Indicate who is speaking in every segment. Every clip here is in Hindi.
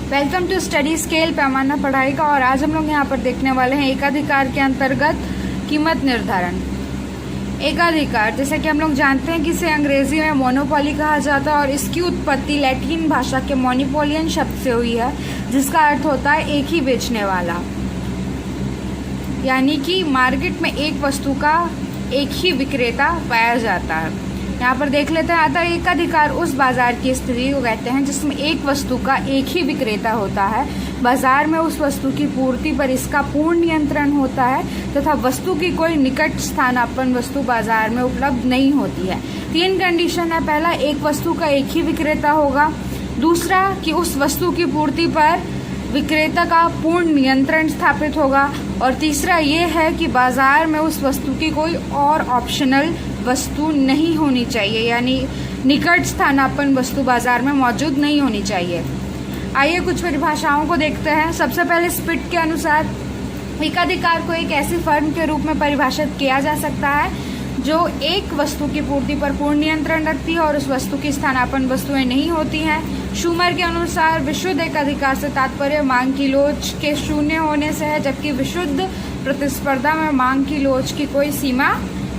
Speaker 1: वेलकम टू स्टडी स्केल पैमाना पढ़ाई का। और आज हम लोग यहाँ पर देखने वाले हैं एकाधिकार के अंतर्गत कीमत निर्धारण। एकाधिकार जैसे कि हम लोग जानते हैं कि इसे अंग्रेजी में मोनोपोली कहा जाता है और इसकी उत्पत्ति लैटिन भाषा के मोनोपोलियन शब्द से हुई है, जिसका अर्थ होता है एक ही बेचने वाला। यानी कि मार्केट में एक वस्तु का एक ही विक्रेता पाया जाता है। यहाँ पर देख लेते हैं, आता है एकाधिकार उस बाजार की स्थिति को कहते हैं जिसमें एक वस्तु का एक ही विक्रेता होता है, बाजार में उस वस्तु की पूर्ति पर इसका पूर्ण नियंत्रण होता है तथा वस्तु की कोई निकट स्थानापन्न वस्तु बाजार में उपलब्ध नहीं होती है। 3 कंडीशन है। पहला, एक वस्तु का एक ही विक्रेता होगा। दूसरा, कि उस वस्तु की पूर्ति पर विक्रेता का पूर्ण नियंत्रण स्थापित होगा। और तीसरा ये है कि बाजार में उस वस्तु की कोई और ऑप्शनल वस्तु नहीं होनी चाहिए, यानी निकट स्थानापन्न वस्तु बाजार में मौजूद नहीं होनी चाहिए। आइए कुछ परिभाषाओं को देखते हैं। सबसे पहले स्पिट के अनुसार एकाधिकार को एक ऐसी फर्म के रूप में परिभाषित किया जा सकता है जो एक वस्तु की पूर्ति पर पूर्ण नियंत्रण रखती है और उस वस्तु की स्थानापन्न वस्तुएं नहीं होती हैं। शूमर के अनुसार विशुद्ध एकाधिकार से तात्पर्य मांग की लोच के शून्य होने से है, जबकि विशुद्ध प्रतिस्पर्धा में मांग की लोच की कोई सीमा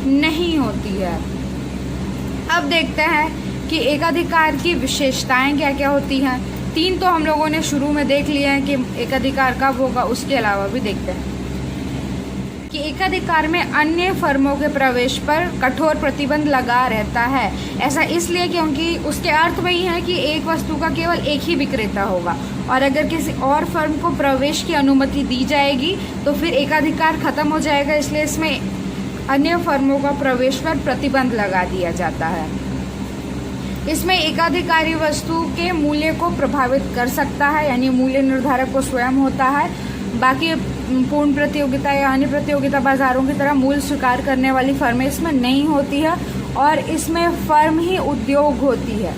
Speaker 1: नहीं होती है। अब देखते हैं कि एकाधिकार की विशेषताएं क्या क्या होती हैं। 3 तो हम लोगों ने शुरू में देख लिए हैं कि एकाधिकार कब होगा, उसके अलावा भी देखते हैं कि एकाधिकार में अन्य फर्मों के प्रवेश पर कठोर प्रतिबंध लगा रहता है। ऐसा इसलिए क्योंकि उसके अर्थ वही है कि एक वस्तु का केवल एक ही विक्रेता होगा और अगर किसी और फर्म को प्रवेश की अनुमति दी जाएगी तो फिर एकाधिकार खत्म हो जाएगा। इसलिए इसमें अन्य फर्मों का प्रवेश पर प्रतिबंध लगा दिया जाता है। इसमें एकाधिकारी वस्तु के मूल्य को प्रभावित कर सकता है, यानी मूल्य निर्धारक को स्वयं होता है। बाकी पूर्ण प्रतियोगिता या अन्य प्रतियोगिता बाजारों की तरह मूल्य स्वीकार करने वाली फर्में इसमें नहीं होती है और इसमें फर्म ही उद्योग होती है।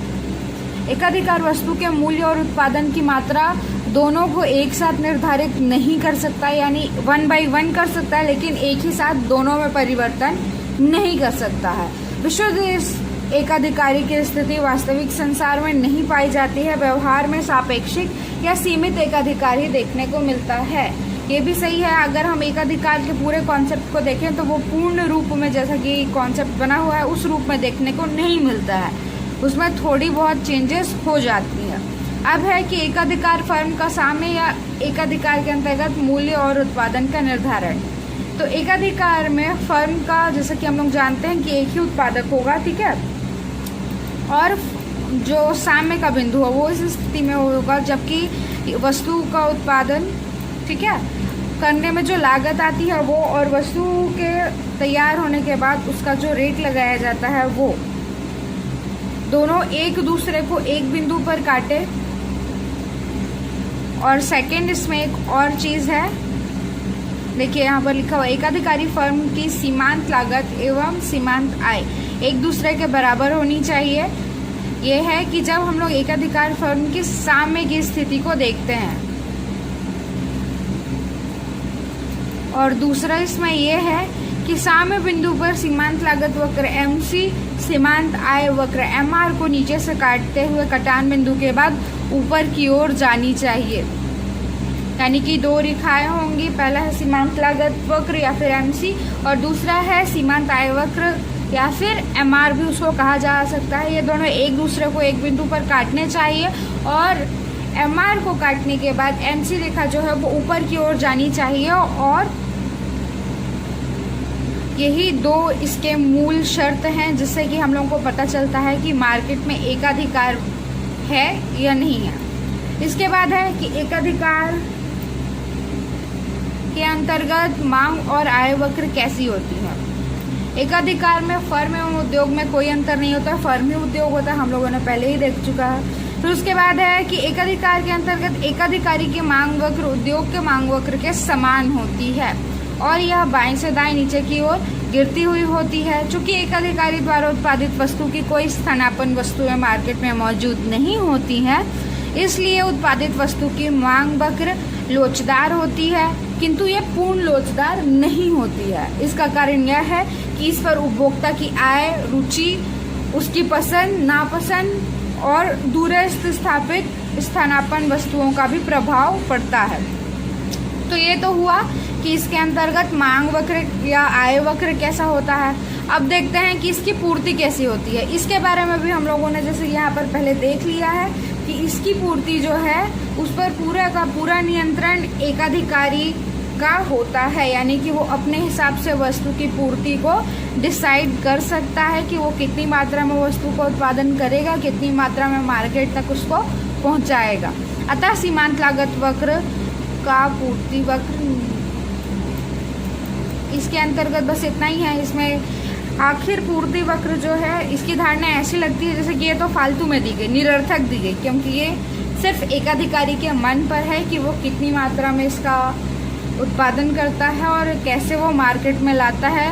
Speaker 1: एकाधिकार वस्तु के मूल्य और उत्पादन की मात्रा दोनों को एक साथ निर्धारित नहीं कर सकता, यानी 1 by 1 कर सकता है, लेकिन एक ही साथ दोनों में परिवर्तन नहीं कर सकता है। विशुद्ध एकाधिकारी की स्थिति वास्तविक संसार में नहीं पाई जाती है। व्यवहार में सापेक्षिक या सीमित एकाधिकार ही देखने को मिलता है। ये भी सही है। अगर हम एकाधिकार के पूरे कॉन्सेप्ट को देखें तो वो पूर्ण रूप में, जैसा कि कॉन्सेप्ट बना हुआ है, उस रूप में देखने को नहीं मिलता है। उसमें थोड़ी बहुत चेंजेस हो जाती है। अब है कि एकाधिकार फर्म का साम्य या एकाधिकार के अंतर्गत मूल्य और उत्पादन का निर्धारण। तो एकाधिकार में फर्म का, जैसा कि हम लोग जानते हैं कि एक ही उत्पादक होगा, ठीक है, और जो साम्य का बिंदु है वो इस स्थिति में होगा जबकि वस्तु का उत्पादन, ठीक है, करने में जो लागत आती है वो और वस्तु के तैयार होने के बाद उसका जो रेट लगाया जाता है वो दोनों एक दूसरे को एक बिंदु पर काटे। और सेकंड, इसमें एक और चीज़ है, देखिए यहाँ पर लिखा हुआ, एकाधिकारी फर्म की सीमांत लागत एवं सीमांत आय एक दूसरे के बराबर होनी चाहिए। यह है कि जब हम लोग एकाधिकार फर्म की साम्य की स्थिति को देखते हैं। और दूसरा इसमें यह है कि साम्य बिंदु पर सीमांत लागत वक्र MC सीमांत आय वक्र MR को नीचे से काटते हुए कटान बिंदु के बाद ऊपर की ओर जानी चाहिए। यानी कि 2 रेखाएं होंगी, पहला है सीमांत लागत वक्र या फिर MC और दूसरा है सीमांत आय वक्र या फिर MR भी उसको कहा जा सकता है। ये दोनों एक दूसरे को एक बिंदु पर काटने चाहिए और MR को काटने के बाद MC रेखा जो है वो ऊपर की ओर जानी चाहिए। और यही 2 इसके मूल शर्त हैं जिससे कि हम लोगों को पता चलता है कि मार्केट में एकाधिकार है या नहीं है। इसके बाद है कि एकाधिकार के अंतर्गत मांग और आय वक्र कैसी होती है। एकाधिकार में फर्म एवं उद्योग में कोई अंतर नहीं होता है, फर्म ही उद्योग होता है, हम लोगों ने पहले ही देख चुका है। फिर उसके बाद है कि एकाधिकार के अंतर्गत एकाधिकारी की मांग वक्र उद्योग के मांग वक्र के समान होती है और यह बाएं से दाएं नीचे की ओर गिरती हुई होती है। चूंकि एकाधिकारी द्वारा उत्पादित वस्तु की कोई स्थानापन्न वस्तुएं मार्केट में मौजूद नहीं होती हैं, इसलिए उत्पादित वस्तु की मांग वक्र लोचदार होती है, किंतु ये पूर्ण लोचदार नहीं होती है। इसका कारण यह है कि इस पर उपभोक्ता की आय, रुचि, उसकी पसंद नापसंद और दूरस्थ स्थापित स्थानापन्न वस्तुओं का भी प्रभाव पड़ता है। तो ये तो हुआ कि इसके अंतर्गत मांग वक्र या आय वक्र कैसा होता है। अब देखते हैं कि इसकी पूर्ति कैसी होती है। इसके बारे में भी हम लोगों ने जैसे यहाँ पर पहले देख लिया है कि इसकी पूर्ति जो है उस पर पूरा का पूरा नियंत्रण एकाधिकारी का होता है, यानी कि वो अपने हिसाब से वस्तु की पूर्ति को डिसाइड कर सकता है कि वो कितनी मात्रा में वस्तु का उत्पादन करेगा, कितनी मात्रा में मार्केट तक उसको पहुंचाएगा। अतः सीमांत लागत वक्र का पूर्ति वक्र इसके अंतर्गत बस इतना ही है। इसमें आखिर पूर्ति वक्र जो है इसकी धारणा ऐसी लगती है जैसे कि ये तो फालतू में दी गई, निरर्थक दी गई, क्योंकि ये सिर्फ एकाधिकारी के मन पर है कि वो कितनी मात्रा में इसका उत्पादन करता है और कैसे वो मार्केट में लाता है,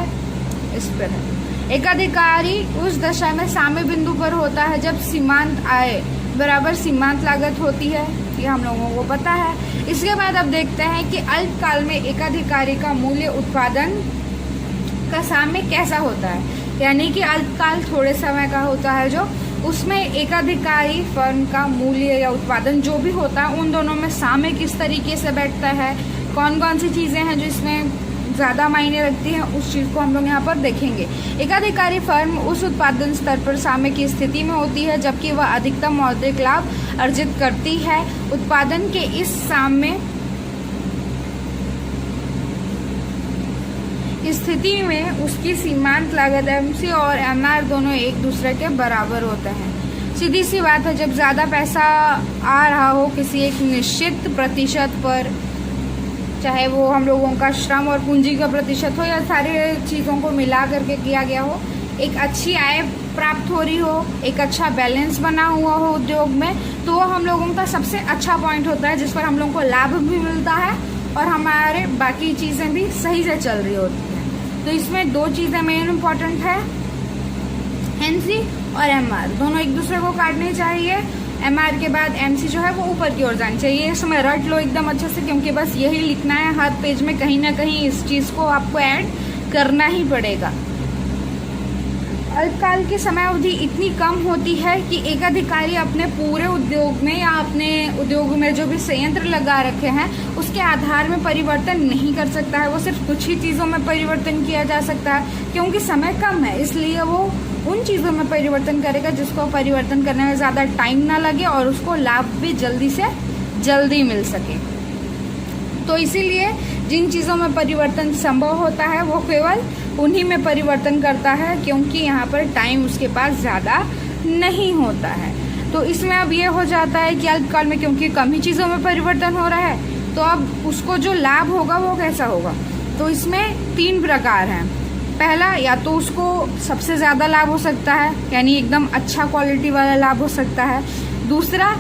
Speaker 1: इस पर है। एकाधिकारी उस दशा में साम्य बिंदु पर होता है जब सीमांत आय बराबर सीमांत लागत होती है, ये हम लोगों को पता है। इसके बाद अब देखते हैं कि अल्पकाल में एकाधिकारी का मूल्य उत्पादन का साम्य कैसा होता है, यानी कि अल्पकाल थोड़े समय का होता है जो उसमें एकाधिकारी फर्म का मूल्य या उत्पादन जो भी होता है उन दोनों में साम्य किस तरीके से बैठता है, कौन कौन सी चीज़ें हैं जो इसमें ज़्यादा मायने रखती हैं, उस चीज़ को हम लोग यहाँ पर देखेंगे। एकाधिकारी फर्म उस उत्पादन स्तर पर साम्य की स्थिति में होती है जबकि वह अधिकतम मौद्रिक लाभ अर्जित करती है। उत्पादन के इस साम्य स्थिति में उसकी सीमांत लागत एमसी और एमआर दोनों एक दूसरे के बराबर होते हैं। सीधी सी बात है, जब ज़्यादा पैसा आ रहा हो किसी एक निश्चित प्रतिशत पर, चाहे वो हम लोगों का श्रम और पूंजी का प्रतिशत हो या सारी चीज़ों को मिला करके किया गया हो, एक अच्छी आय प्राप्त हो रही हो, एक अच्छा बैलेंस बना हुआ हो उद्योग में, तो वो हम लोगों का सबसे अच्छा पॉइंट होता है जिस पर हम लोगों को लाभ भी मिलता है और हमारे बाकी चीज़ें भी सही से चल रही होती हैं। तो इसमें दो चीज़ें मेन इम्पॉर्टेंट है, एमसी और एमआर दोनों एक दूसरे को काटने चाहिए। एमआर के बाद एमसी जो है वो ऊपर की ओर जानी चाहिए। इसमें रट लो एकदम अच्छे से, क्योंकि बस यही लिखना है हर पेज में, कहीं ना कहीं इस चीज़ को आपको ऐड करना ही पड़ेगा। अल्पकाल की समय अवधि इतनी कम होती है कि एकाधिकारी अपने पूरे उद्योग में या अपने उद्योग में जो भी संयंत्र लगा रखे हैं उसके आधार में परिवर्तन नहीं कर सकता है। वो सिर्फ कुछ ही चीज़ों में परिवर्तन किया जा सकता है, क्योंकि समय कम है, इसलिए वो उन चीज़ों में परिवर्तन करेगा जिसको परिवर्तन करने में ज़्यादा टाइम ना लगे और उसको लाभ भी जल्दी से जल्दी मिल सके। तो इसीलिए जिन चीज़ों में परिवर्तन संभव होता है वो केवल उन्हीं में परिवर्तन करता है, क्योंकि यहाँ पर टाइम उसके पास ज़्यादा नहीं होता है। तो इसमें अब ये हो जाता है कि अल्पकाल में क्योंकि कम ही चीज़ों में परिवर्तन हो रहा है, तो अब उसको जो लाभ होगा वो कैसा होगा। तो इसमें तीन प्रकार हैं। पहला, या तो उसको सबसे ज़्यादा लाभ हो सकता है, यानी एकदम अच्छा क्वालिटी वाला लाभ हो सकता है। दूसरा,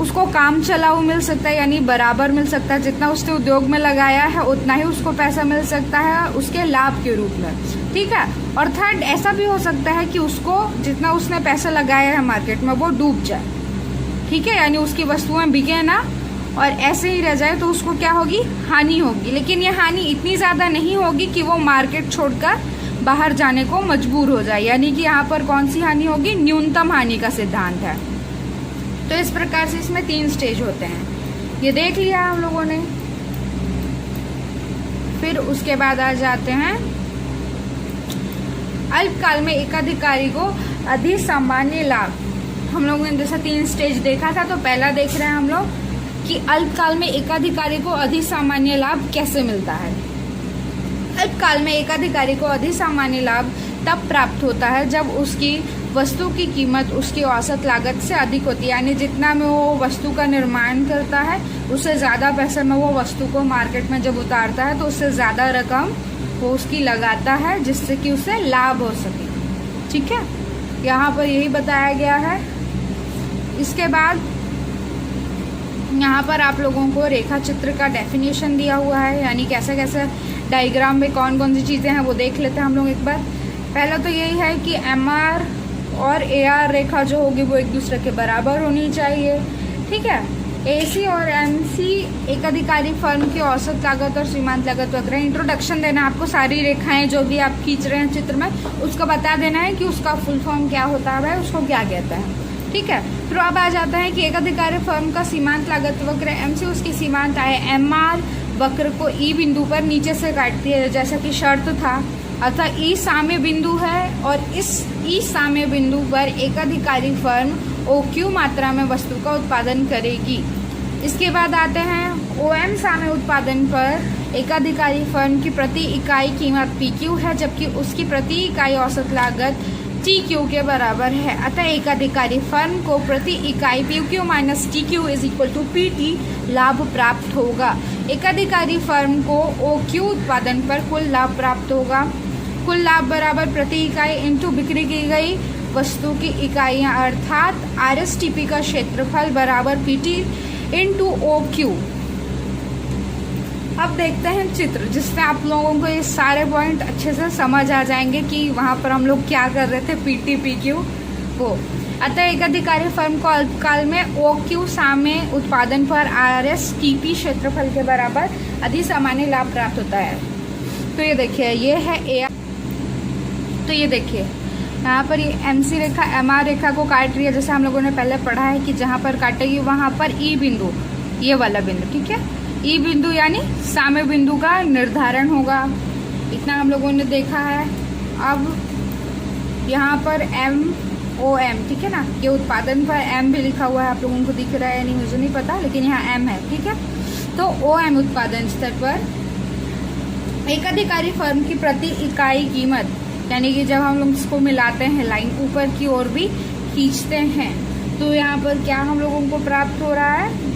Speaker 1: उसको काम चलाऊ मिल सकता है, यानी बराबर मिल सकता है, जितना उसने उद्योग में लगाया है उतना ही उसको पैसा मिल सकता है उसके लाभ के रूप में, ठीक है। और थर्ड, ऐसा भी हो सकता है कि उसको जितना उसने पैसा लगाया है मार्केट में वो डूब जाए, ठीक है, यानी उसकी वस्तुएं बिके ना और ऐसे ही रह जाए, तो उसको क्या होगी, हानि होगी। लेकिन ये हानि इतनी ज़्यादा नहीं होगी कि वो मार्केट छोड़कर बाहर जाने को मजबूर हो जाए, यानी कि यहाँ पर कौन सी हानि होगी, न्यूनतम हानि का सिद्धांत है। तो इस प्रकार से इसमें तीन स्टेज होते हैं, ये देख लिया हम लोगों ने। फिर उसके बाद आ जाते हैं अल्पकाल में एकाधिकारी को अधिक सामान्य लाभ। हम लोगों ने जैसा तीन स्टेज देखा था, तो पहला देख रहे हैं हम लोग कि अल्पकाल में एकाधिकारी को अधिक सामान्य लाभ कैसे मिलता है। अल्पकाल में एकाधिकारी को अधिक सामान्य लाभ तब प्राप्त होता है जब उसकी वस्तु की कीमत उसकी औसत लागत से अधिक होती है, यानी जितना में वो वस्तु का निर्माण करता है उससे ज़्यादा पैसे में वो वस्तु को मार्केट में जब उतारता है तो उससे ज़्यादा रकम वो उसकी लगाता है जिससे कि उसे लाभ हो सके, ठीक है। यहाँ पर यही बताया गया है। इसके बाद यहाँ पर आप लोगों को रेखा चित्र का डेफिनेशन दिया हुआ है, यानी कैसे कैसे डायग्राम में कौन कौन सी चीज़ें हैं वो देख लेते हैं हम लोग एक बार। पहला तो यही है कि एमआर और एआर रेखा जो होगी वो एक दूसरे के बराबर होनी चाहिए, ठीक है। एसी और एमसी एकाधिकारी फर्म की औसत लागत और सीमांत लागत वक्र। इंट्रोडक्शन देना है आपको, सारी रेखाएं जो भी आप खींच रहे हैं चित्र में उसको बता देना है कि उसका फुल फॉर्म क्या होता है, उसको क्या कहता है, ठीक है। फिर अब आ जाता है कि एक अधिकारी फर्म का सीमांत लागत वक्र एम से उसकी सीमांत आय एम आर वक्र को ई बिंदु पर नीचे से काटती है, जैसा कि शर्त था। अर्थात ई साम्य बिंदु है और इस ई साम्य बिंदु पर एक अधिकारी फर्म ओ क्यू मात्रा में वस्तु का उत्पादन करेगी। इसके बाद आते हैं ओ एम साम्य उत्पादन पर एक अधिकारी फर्म की प्रति इकाई कीमत पी क्यू है, जबकि उसकी प्रति इकाई औसत लागत टी क्यू के बराबर है। अतः एक अधिकारी फर्म को प्रति इकाई P Q minus T Q is equal to P T लाभ प्राप्त होगा। एक अधिकारी फर्म को ओ क्यू उत्पादन पर कुल लाभ प्राप्त होगा। कुल लाभ बराबर प्रति इकाई इंटू बिक्री की गई वस्तु की इकाइयाँ, अर्थात आर एस टी पी का क्षेत्रफल बराबर P T into O Q. अब देखते हैं चित्र जिसमें आप लोगों को ये सारे पॉइंट अच्छे से समझ आ जाएंगे कि वहाँ पर हम लोग क्या कर रहे थे, पी टी पी क्यू को। अतः एक अधिकारी फर्म को अल्पकाल में ओ क्यू साम्य उत्पादन पर आर एस टी पी क्षेत्रफल के बराबर अधिक सामान्य लाभ प्राप्त होता है। तो ये देखिए, ये है ए। तो ये देखिए यहाँ पर ये एम सी रेखा एम आर रेखा को काट रही है, जैसे हम लोगों ने पहले पढ़ा है कि जहाँ पर काटेगी वहाँ पर ई बिंदु, ये वाला बिंदु, ठीक है। ई बिंदु यानी साम्य बिंदु का निर्धारण होगा, इतना हम लोगों ने देखा है। अब यहाँ पर एम ओ एम, ठीक है ना, ये उत्पादन पर एम भी लिखा हुआ है, आप लोगों को दिख रहा है या नहीं मुझे नहीं पता, लेकिन यहाँ एम है, ठीक है। तो ओ एम उत्पादन स्तर पर एक अधिकारी फर्म की प्रति इकाई कीमत, यानी कि जब हम लोग इसको मिलाते हैं लाइन ऊपर की ओर भी खींचते हैं, तो यहाँ पर क्या हम लोगों को प्राप्त हो रहा है,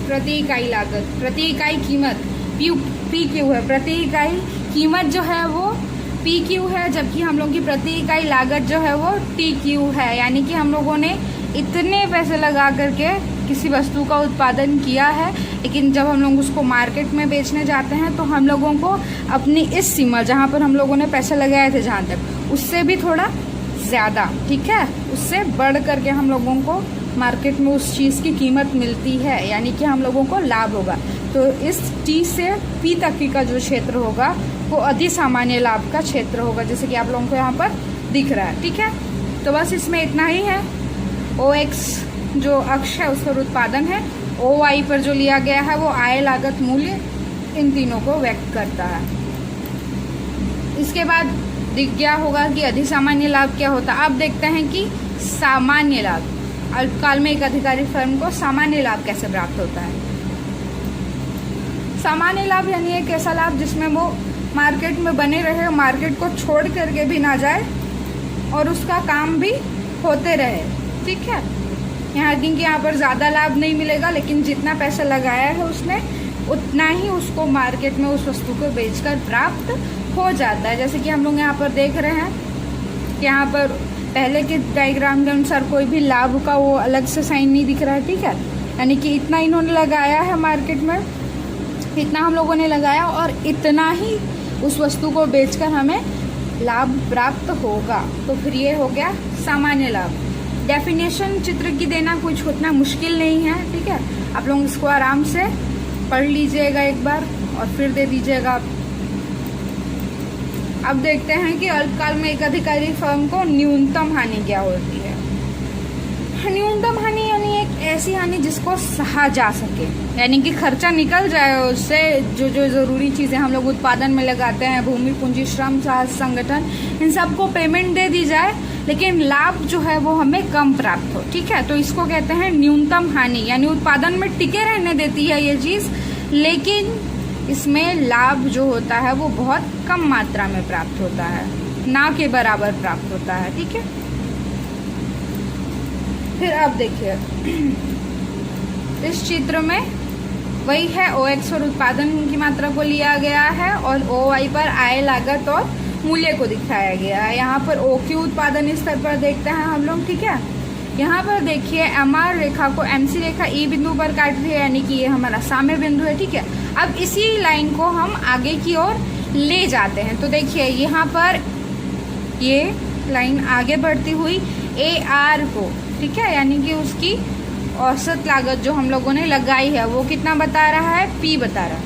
Speaker 1: प्रति इकाई लागत, प्रति इकाई कीमत पी क्यू है, प्रति इकाई कीमत जो है वो पी क्यू है, जबकि हम लोग की प्रति इकाई लागत जो है वो टी क्यू है। यानी कि हम लोगों ने इतने पैसे लगा करके किसी वस्तु का उत्पादन किया है, लेकिन जब हम लोग उसको मार्केट में बेचने जाते हैं तो हम लोगों को अपनी इस सीमा जहाँ पर हम लोगों ने पैसे लगाए थे जहाँ तक, उससे भी थोड़ा ज़्यादा, ठीक है, उससे बढ़ करके हम लोगों को मार्केट में उस चीज़ की कीमत मिलती है, यानी कि हम लोगों को लाभ होगा। तो इस टी से पी तक का जो क्षेत्र होगा वो अति सामान्य लाभ का क्षेत्र होगा, जैसे कि आप लोगों को यहाँ पर दिख रहा है, ठीक है। तो बस इसमें इतना ही है। ओ एक्स जो अक्ष है उस पर उत्पादन है, ओ वाई पर जो लिया गया है वो आय लागत मूल्य, इन तीनों को व्यक्त करता है। इसके बाद दिख गया होगा कि अधिक सामान्य लाभ क्या होता है। अब देखते हैं कि सामान्य लाभ, अल्पकाल में एक अधिकारी फर्म को सामान्य लाभ कैसे प्राप्त होता है। सामान्य लाभ यानी एक ऐसा लाभ जिसमें वो मार्केट में बने रहे, मार्केट को छोड़ करके भी ना जाए और उसका काम भी होते रहे, ठीक है। यहाँ पर ज़्यादा लाभ नहीं मिलेगा, लेकिन जितना पैसा लगाया है उसने उतना ही उसको मार्केट में उस वस्तु को बेचकर प्राप्त हो जाता है। जैसे कि हम लोग यहाँ पर देख रहे हैं कि यहाँ पर पहले के डायग्राम के अनुसार कोई भी लाभ का वो अलग से साइन नहीं दिख रहा है, ठीक है। यानी कि इतना इन्होंने लगाया है मार्केट में, इतना हम लोगों ने लगाया और इतना ही उस वस्तु को बेचकर हमें लाभ प्राप्त होगा। तो फिर ये हो गया सामान्य लाभ। डेफिनेशन चित्र की देना कुछ उतना मुश्किल नहीं है, ठीक है। आप लोग इसको आराम से पढ़ लीजिएगा एक बार और फिर दे दीजिएगा। अब देखते हैं कि अल्पकाल में एक अधिकारी फर्म को न्यूनतम हानि क्या होती है। न्यूनतम हानि यानी एक ऐसी हानि जिसको सहा जा सके, यानी कि खर्चा निकल जाए उससे, जो जो ज़रूरी चीज़ें हम लोग उत्पादन में लगाते हैं, भूमि पूंजी श्रम साहस संगठन, इन सबको पेमेंट दे दी जाए, लेकिन लाभ जो है वो हमें कम प्राप्त हो, ठीक है। तो इसको कहते हैं न्यूनतम हानि, यानी उत्पादन में टिके रहने देती है ये चीज़, लेकिन इसमें लाभ जो होता है वो बहुत कम मात्रा में प्राप्त होता है, ना के बराबर प्राप्त होता है, ठीक है। फिर अब देखिए इस चित्र में वही है, ओ एक्स पर उत्पादन की मात्रा को लिया गया है और ओ वाई पर आय लागत और मूल्य को दिखाया गया है। यहाँ पर ओ क्यू उत्पादन स्तर पर देखते हैं हम लोग, ठीक है। यहाँ पर देखिए एम आर रेखा को एम सी रेखा ई बिंदु पर काट रही है, यानी कि ये हमारा साम्य बिंदु है, ठीक है। अब इसी लाइन को हम आगे की ओर ले जाते हैं, तो देखिए यहाँ पर ये लाइन आगे बढ़ती हुई ए आर को, ठीक है, यानी कि उसकी औसत लागत जो हम लोगों ने लगाई है वो कितना बता रहा है, पी बता रहा है,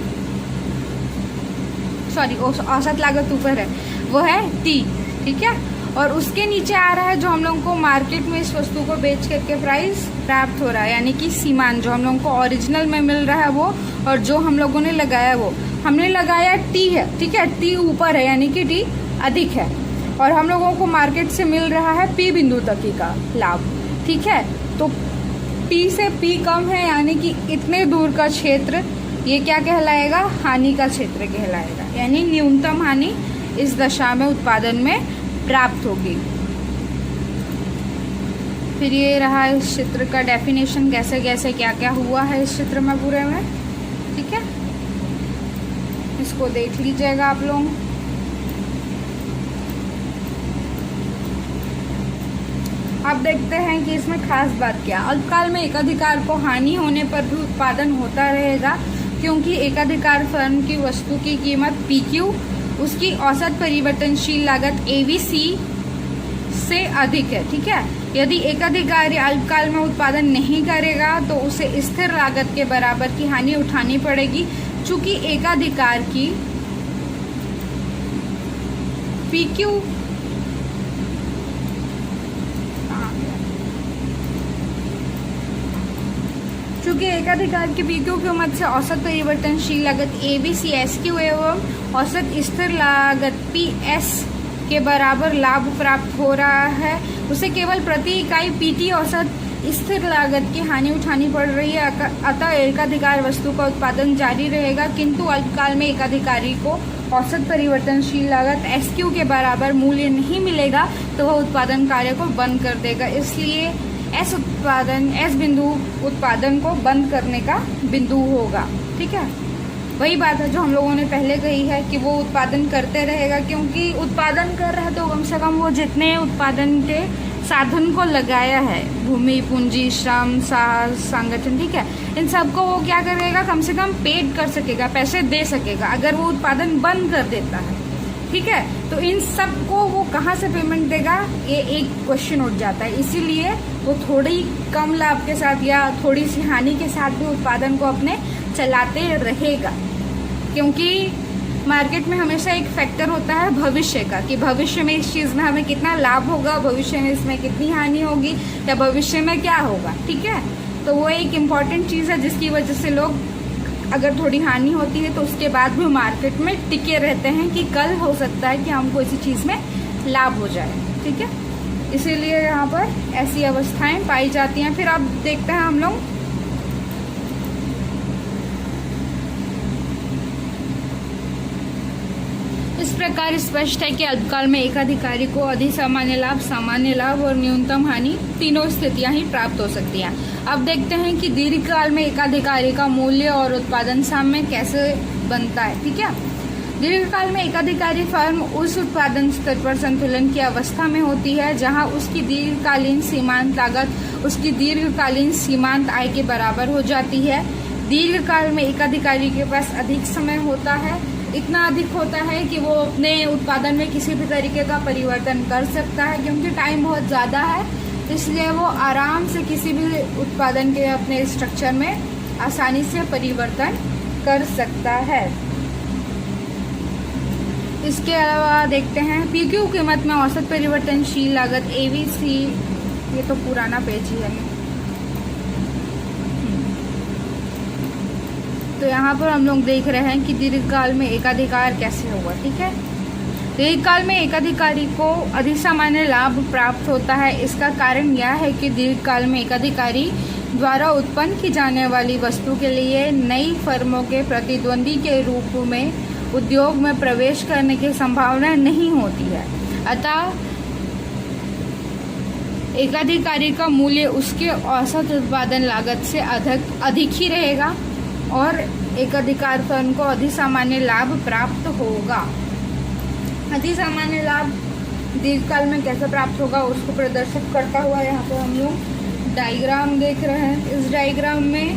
Speaker 1: सॉरी औसत लागत ऊपर है वो है टी, ठीक है। और उसके नीचे आ रहा है जो हम लोगों को मार्केट में इस वस्तु को बेच करके प्राइस प्राप्त हो रहा है, यानी कि सीमांत जो हम लोगों को ओरिजिनल में मिल रहा है वो, और जो हम लोगों ने लगाया वो हमने लगाया टी है, ठीक है, टी ऊपर है यानी कि टी अधिक है, और हम लोगों को मार्केट से मिल रहा है पी बिंदु तक ही का लाभ, ठीक है। तो टी से पी कम है यानी कि इतने दूर का क्षेत्र ये क्या कहलाएगा, हानि का क्षेत्र कहलाएगा, यानी न्यूनतम हानि इस दशा में उत्पादन में प्राप्त होगी। फिर ये रहा इस क्षेत्र का डेफिनेशन, कैसे कैसे क्या क्या हुआ है इस क्षेत्र में पूरे में, ठीक है, इसको देख लीजिएगा आप लोग। अब देखते हैं कि इसमें खास बात क्या। अल्पकाल में एकाधिकार को हानि होने पर भी उत्पादन होता रहेगा, क्योंकि एकाधिकार फर्म की वस्तु की कीमत PQ उसकी औसत परिवर्तनशील लागत AVC से अधिक है, ठीक है। यदि एकाधिकारी अल्पकाल में उत्पादन नहीं करेगा तो उसे स्थिर लागत के बराबर की हानि उठानी पड़ेगी, चूंकि एकाधिकार की PQ चूंकि एकाधिकार की PQ कीमत से औसत परिवर्तनशील लागत ABC SQ एवं औसत स्थिर लागत PS के बराबर लाभ प्राप्त हो रहा है, उसे केवल प्रति इकाई PT औसत स्थिर लागत की हानि उठानी पड़ रही है। अतः एकाधिकार वस्तु का उत्पादन जारी रहेगा, किंतु अल्पकाल में एकाधिकारी को औसत परिवर्तनशील लागत SQ के बराबर मूल्य नहीं मिलेगा तो वह उत्पादन कार्य को बंद कर देगा। इसलिए एस बिंदु उत्पादन को बंद करने का बिंदु होगा, ठीक है। वही बात है जो हम लोगों ने पहले कही है कि वो उत्पादन करते रहेगा, क्योंकि उत्पादन कर रहा है तो कम से कम वो जितने उत्पादन के साधन को लगाया है, भूमि, पूंजी, श्रम, साहस, संगठन, ठीक है, इन सबको वो क्या करेगा, कम से कम पेड कर सकेगा, पैसे दे सकेगा। अगर वो उत्पादन बंद कर देता है, ठीक है, तो इन सबको वो कहाँ से पेमेंट देगा, ये एक क्वेश्चन उठ जाता है। इसीलिए वो थोड़ी कम लाभ के साथ या थोड़ी सी हानि के साथ भी उत्पादन को अपने चलाते रहेगा, क्योंकि मार्केट में हमेशा एक फैक्टर होता है भविष्य का, कि भविष्य में इस चीज़ में हमें कितना लाभ होगा, भविष्य में इसमें कितनी हानि होगी, या भविष्य में क्या होगा, ठीक है। तो वो एक इम्पॉर्टेंट चीज़ है जिसकी वजह से लोग अगर थोड़ी हानि होती है तो उसके बाद भी मार्केट में टिके रहते हैं कि कल हो सकता है कि हमको इसी चीज़ में लाभ हो जाए, ठीक है। इसीलिए यहाँ पर ऐसी अवस्थाएं पाई जाती हैं। फिर अब देखते हैं हम लोग इस प्रकार स्पष्ट है कि अल्पकाल में एकाधिकारी को अधिसामान्य लाभ, सामान्य लाभ और न्यूनतम हानि तीनों स्थितियां ही प्राप्त हो सकती हैं। अब देखते हैं कि दीर्घकाल में एकाधिकारी का मूल्य और उत्पादन साम्य कैसे बनता है, ठीक है। दीर्घकाल में एकाधिकारी फर्म उस उत्पादन स्तर पर संतुलन की अवस्था में होती है जहां उसकी दीर्घकालीन सीमांत लागत उसकी दीर्घकालीन सीमांत आय के बराबर हो जाती है। दीर्घकाल में एकाधिकारी के पास अधिक समय होता है, इतना अधिक होता है कि वो अपने उत्पादन में किसी भी तरीके का परिवर्तन कर सकता है, क्योंकि टाइम बहुत ज़्यादा है, इसलिए वो आराम से किसी भी उत्पादन के अपने स्ट्रक्चर में आसानी से परिवर्तन कर सकता है। इसके अलावा देखते हैं PQ कीमत में औसत परिवर्तनशील लागत AVC, ये तो पुराना पेज ही है, तो यहाँ पर हम लोग देख रहे हैं कि दीर्घकाल में एकाधिकार कैसे होगा, ठीक है। दीर्घकाल में एकाधिकारी को अधिसामान्य लाभ प्राप्त होता है। इसका कारण यह है कि दीर्घकाल में एकाधिकारी द्वारा उत्पन्न की जाने वाली वस्तु के लिए नई फर्मों के प्रतिद्वंदी के रूप में उद्योग में प्रवेश करने की संभावना नहीं होती है। अतः एकाधिकारी का मूल्य उसके औसत उत्पादन लागत से अधिक ही रहेगा और एकाधिकार फर्म को अधिसामान्य लाभ प्राप्त होगा। अधिसामान्य लाभ दीर्घकाल में कैसे प्राप्त होगा उसको प्रदर्शित करता हुआ यहाँ पे हम लोग डायग्राम देख रहे हैं। इस डायग्राम में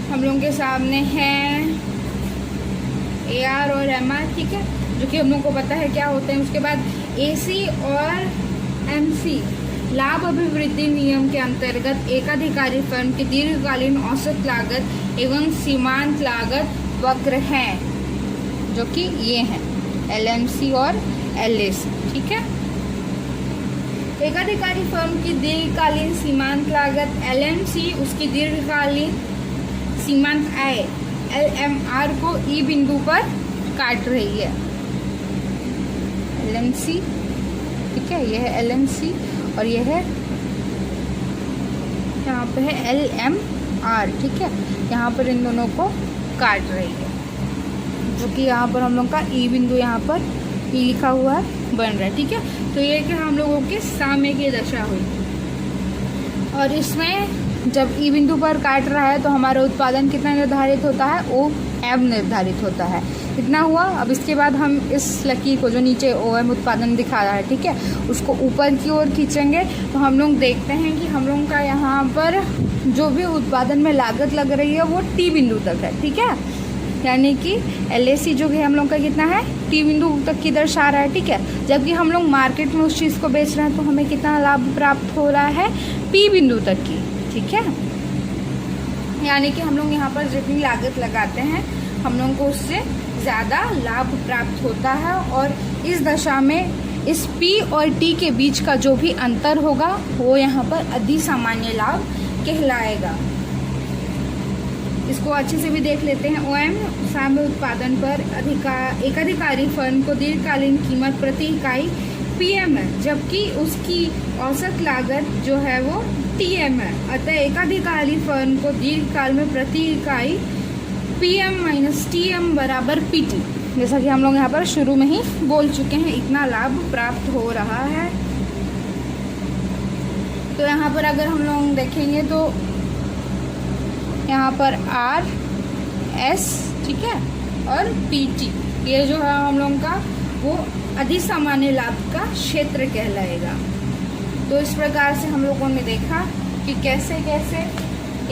Speaker 1: हम लोगों के सामने है AR और MR, ठीक है, जो कि हम लोग को पता है क्या होते हैं। उसके बाद AC और MC लाभ अभिवृद्धि नियम के अंतर्गत एकाधिकारी फर्म की दीर्घकालीन औसत लागत एवं सीमांत लागत वक्र हैं, जो कि ये हैं LMC और LAC, ठीक है। एकाधिकारी फर्म की दीर्घकालीन सीमांत लागत LMC उसकी दीर्घकालीन सीमांत आय LMR को ई बिंदु पर काट रही है। LMC, ठीक है, यह है LMC और यह है यहाँ पे है LMR, ठीक है। यहाँ पर इन दोनों को काट रही है, जो कि यहाँ पर हम लोग का ई बिंदु यहाँ पर ई लिखा हुआ है बन रहा है, ठीक है। तो ये कि हम लोगों के साम्य की दशा हुई और इसमें जब ई बिंदु पर काट रहा है तो हमारा उत्पादन कितना निर्धारित होता है, OM निर्धारित होता है। इतना हुआ। अब इसके बाद हम इस लकीर को जो नीचे OM उत्पादन दिखा रहा है, ठीक है, उसको ऊपर की ओर खींचेंगे तो हम लोग देखते हैं कि हम लोगों का यहाँ पर जो भी उत्पादन में लागत लग रही है वो T बिंदु तक है, ठीक है। यानी कि LAC जो है हम लोग का कितना है, T बिंदु तक की दर्शा रहा है, ठीक है। जबकि हम लोग मार्केट में उस चीज़ को बेच रहे हैं तो हमें कितना लाभ प्राप्त हो रहा है, P बिंदु तक की, ठीक है। यानी कि हम लोग यहाँ पर जितनी लागत लगाते हैं हम लोगों को उससे ज़्यादा लाभ प्राप्त होता है और इस दशा में इस P और T के बीच का जो भी अंतर होगा वो यहाँ पर अधिसामान्य लाभ कहलाएगा। इसको अच्छे से भी देख लेते हैं। OM साम्य उत्पादन पर एकाधिकारी फर्म को दीर्घकालीन कीमत प्रति इकाई PM है, जबकि उसकी औसत लागत जो है वो TM है। अतः एकाधिकारी फर्म को दीर्घकाल में प्रति इकाई PM - TM बराबर PT, जैसा कि हम लोग यहाँ पर शुरू में ही बोल चुके हैं, इतना लाभ प्राप्त हो रहा है। तो यहाँ पर अगर हम लोग देखेंगे तो यहाँ पर RS, ठीक है, और PT ये जो है हम लोगों का वो अधिसामान्य लाभ का क्षेत्र कहलाएगा। तो इस प्रकार से हम लोगों ने देखा कि कैसे कैसे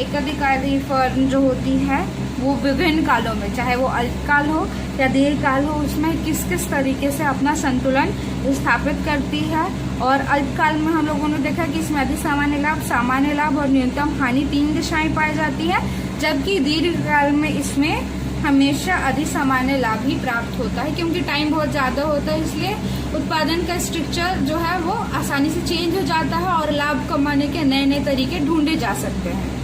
Speaker 1: एकाधिकारी फर्म जो होती है वो विभिन्न कालों में, चाहे वो अल्पकाल हो या दीर्घकाल हो, उसमें किस किस तरीके से अपना संतुलन स्थापित करती है। और अल्पकाल में हम लोगों ने देखा कि इसमें अधिसामान्य लाभ, सामान्य लाभ और न्यूनतम हानि 3 दिशाएं पाई जाती है, जबकि दीर्घकाल में इसमें हमेशा अधिसामान्य लाभ ही प्राप्त होता है, क्योंकि टाइम बहुत ज़्यादा होता है, इसलिए उत्पादन का स्ट्रक्चर जो है वो आसानी से चेंज हो जाता है और लाभ कमाने के नए नए तरीके ढूंढे जा सकते हैं।